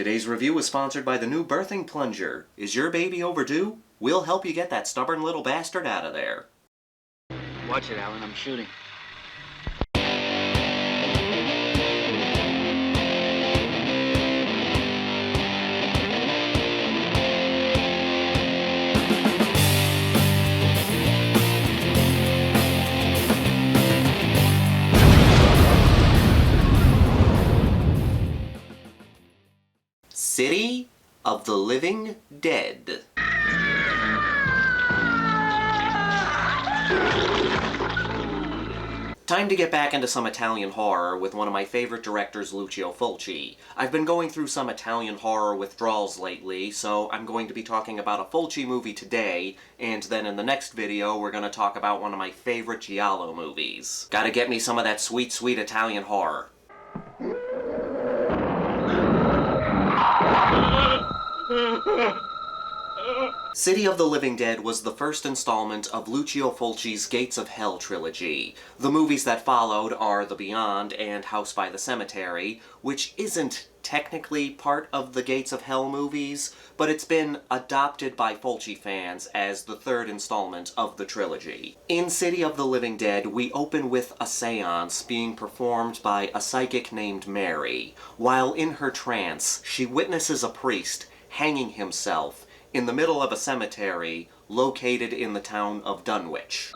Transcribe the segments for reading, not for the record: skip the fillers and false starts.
Today's review is sponsored by the new birthing plunger. Is your baby overdue? We'll help you get that stubborn little bastard out of there. Watch it, Alan. I'm shooting. City of the Living Dead. Time to get back into some Italian horror with one of my favorite directors, Lucio Fulci. I've been going through some Italian horror withdrawals lately, so I'm going to be talking about a Fulci movie today, and then in the next video we're going to talk about one of my favorite giallo movies. Gotta get me some of that sweet, sweet Italian horror. City of the Living Dead was the first installment of Lucio Fulci's Gates of Hell trilogy. The movies that followed are The Beyond and House by the Cemetery, which isn't technically part of the Gates of Hell movies, but it's been adopted by Fulci fans as the third installment of the trilogy. In City of the Living Dead, we open with a seance being performed by a psychic named Mary. While in her trance, she witnesses a priest hanging himself in the middle of a cemetery located in the town of Dunwich.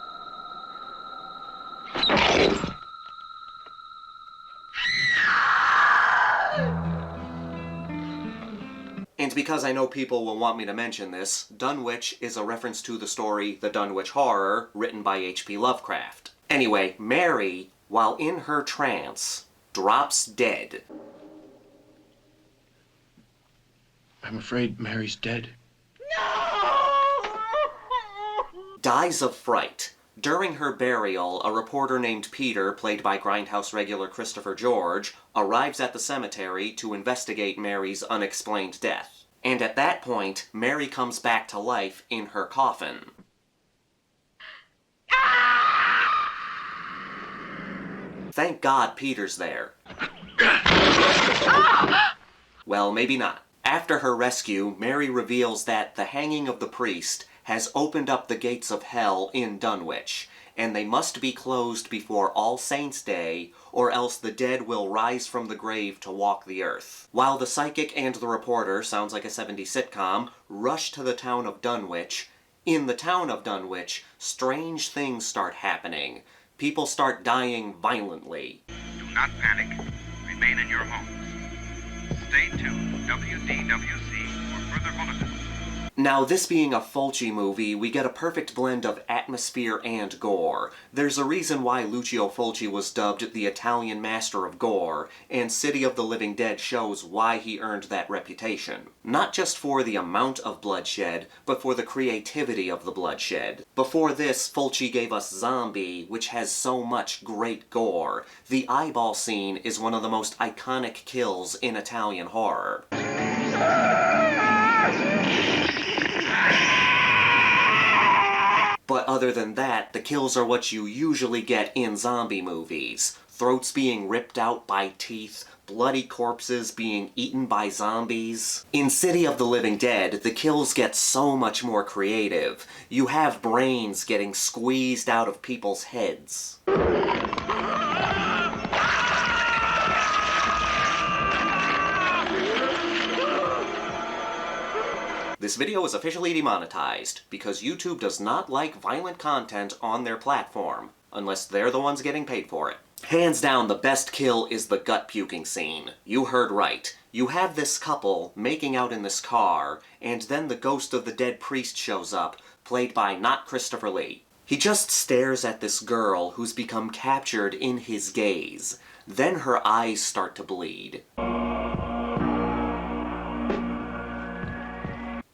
And because I know people will want me to mention this, Dunwich is a reference to the story The Dunwich Horror, written by H.P. Lovecraft. Anyway, Mary, while in her trance, drops dead. I'm afraid Mary's dead. No! Dies of fright. During her burial, a reporter named Peter, played by Grindhouse regular Christopher George, arrives at the cemetery to investigate Mary's unexplained death. And at that point, Mary comes back to life in her coffin. Thank God Peter's there. Well, maybe not. After her rescue, Mary reveals that the hanging of the priest has opened up the gates of hell in Dunwich, and they must be closed before All Saints' Day, or else the dead will rise from the grave to walk the earth. While the psychic and the reporter, sounds like a 70s sitcom, rush to the town of Dunwich, in the town of Dunwich, strange things start happening. People start dying violently. Do not panic. Remain in your homes. Stay tuned. WDWC for further bulletins. Now, this being a Fulci movie, we get a perfect blend of atmosphere and gore. There's a reason why Lucio Fulci was dubbed the Italian master of gore, and City of the Living Dead shows why he earned that reputation. Not just for the amount of bloodshed, but for the creativity of the bloodshed. Before this, Fulci gave us Zombie, which has so much great gore. The eyeball scene is one of the most iconic kills in Italian horror. But other than that, the kills are what you usually get in zombie movies. Throats being ripped out by teeth, bloody corpses being eaten by zombies. In City of the Living Dead, the kills get so much more creative. You have brains getting squeezed out of people's heads. This video is officially demonetized, because YouTube does not like violent content on their platform, unless they're the ones getting paid for it. Hands down, the best kill is the gut-puking scene. You heard right. You have this couple making out in this car, and then the ghost of the dead priest shows up, played by not Christopher Lee. He just stares at this girl who's become captured in his gaze. Then her eyes start to bleed.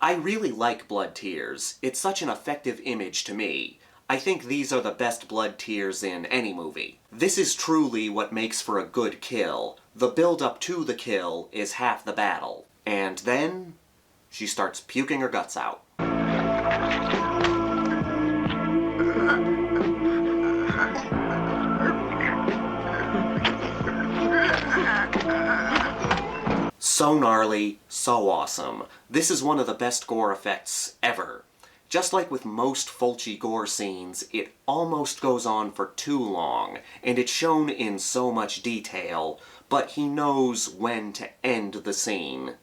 I really like blood tears. It's such an effective image to me. I think these are the best blood tears in any movie. This is truly what makes for a good kill. The build-up to the kill is half the battle. And then, she starts puking her guts out. So gnarly, so awesome. This is one of the best gore effects ever. Just like with most Fulci gore scenes, it almost goes on for too long, and it's shown in so much detail, but he knows when to end the scene.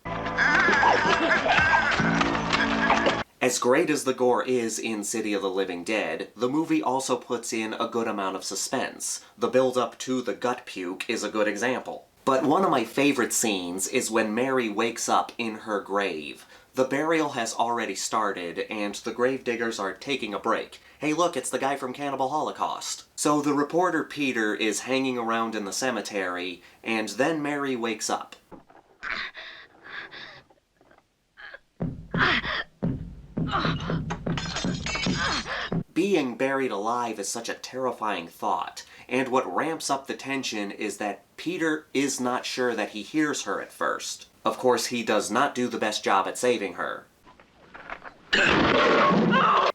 As great as the gore is in City of the Living Dead, the movie also puts in a good amount of suspense. The build-up to the gut puke is a good example. But one of my favorite scenes is when Mary wakes up in her grave. The burial has already started, and the gravediggers are taking a break. Hey look, it's the guy from Cannibal Holocaust. So the reporter Peter is hanging around in the cemetery, and then Mary wakes up. Being buried alive is such a terrifying thought, and what ramps up the tension is that Peter is not sure that he hears her at first. Of course, he does not do the best job at saving her.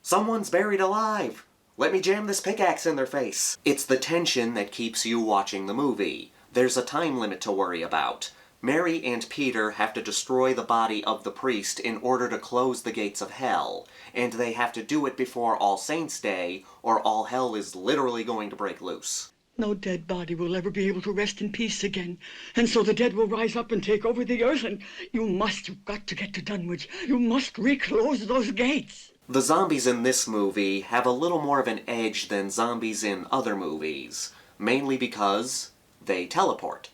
Someone's buried alive! Let me jam this pickaxe in their face! It's the tension that keeps you watching the movie. There's a time limit to worry about. Mary and Peter have to destroy the body of the priest in order to close the gates of hell, and they have to do it before All Saints' Day, or all hell is literally going to break loose. No dead body will ever be able to rest in peace again, and so the dead will rise up and take over the earth, and you've got to get to Dunwich. You must reclose those gates. The zombies in this movie have a little more of an edge than zombies in other movies, mainly because they teleport.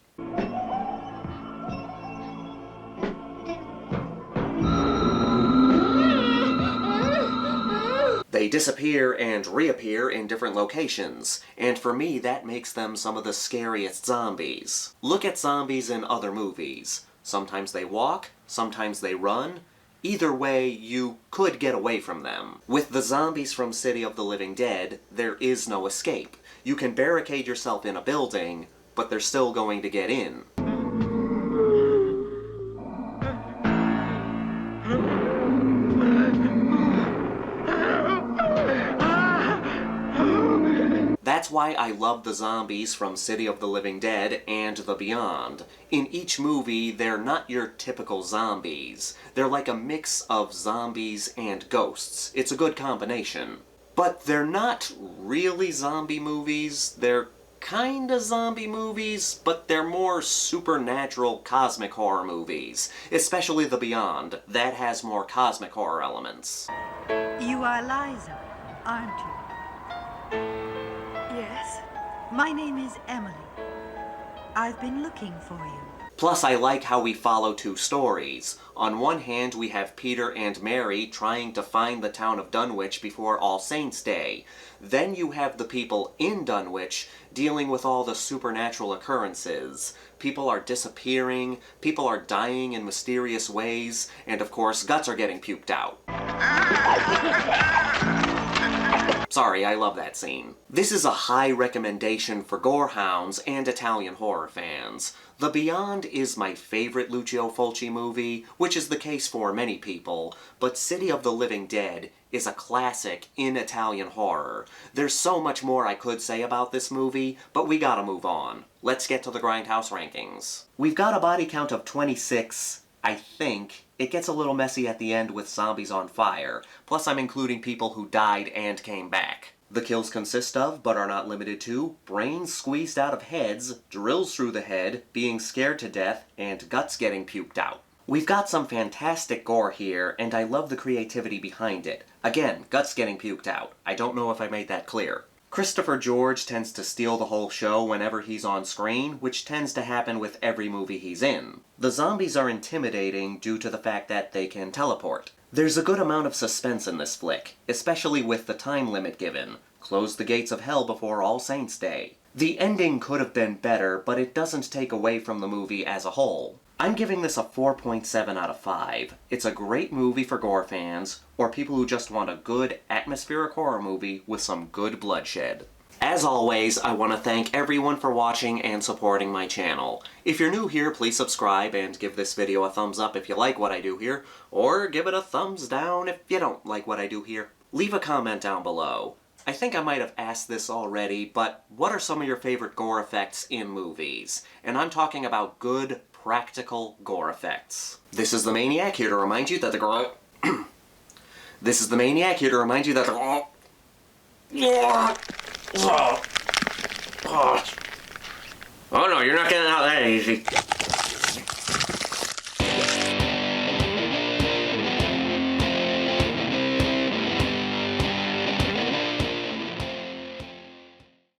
They disappear and reappear in different locations, and for me that makes them some of the scariest zombies. Look at zombies in other movies. Sometimes they walk, sometimes they run. Either way, you could get away from them. With the zombies from City of the Living Dead, there is no escape. You can barricade yourself in a building, but they're still going to get in. That's why I love the zombies from City of the Living Dead and The Beyond. In each movie, they're not your typical zombies. They're like a mix of zombies and ghosts. It's a good combination. But they're not really zombie movies. They're kinda zombie movies, but they're more supernatural cosmic horror movies. Especially The Beyond. That has more cosmic horror elements. You are Liza, aren't you? Yes. My name is Emily. I've been looking for you. Plus, I like how we follow two stories. On one hand, we have Peter and Mary trying to find the town of Dunwich before All Saints' Day. Then you have the people in Dunwich dealing with all the supernatural occurrences. People are disappearing, people are dying in mysterious ways, and of course, guts are getting puked out. Sorry, I love that scene. This is a high recommendation for gore hounds and Italian horror fans. The Beyond is my favorite Lucio Fulci movie, which is the case for many people, but City of the Living Dead is a classic in Italian horror. There's so much more I could say about this movie, but we gotta move on. Let's get to the Grindhouse rankings. We've got a body count of 26, I think. It gets a little messy at the end with zombies on fire, plus I'm including people who died and came back. The kills consist of, but are not limited to, brains squeezed out of heads, drills through the head, being scared to death, and guts getting puked out. We've got some fantastic gore here, and I love the creativity behind it. Again, guts getting puked out. I don't know if I made that clear. Christopher George tends to steal the whole show whenever he's on screen, which tends to happen with every movie he's in. The zombies are intimidating due to the fact that they can teleport. There's a good amount of suspense in this flick, especially with the time limit given. Close the gates of hell before All Saints' Day. The ending could have been better, but it doesn't take away from the movie as a whole. I'm giving this a 4.7 out of 5. It's a great movie for gore fans, or people who just want a good atmospheric horror movie with some good bloodshed. As always, I want to thank everyone for watching and supporting my channel. If you're new here, please subscribe and give this video a thumbs up if you like what I do here, or give it a thumbs down if you don't like what I do here. Leave a comment down below. I think I might have asked this already, but what are some of your favorite gore effects in movies? And I'm talking about good, practical gore effects. This is the Maniac here to remind you that the gore... This is the Maniac here to remind you that the... Oh no, you're not getting out that easy.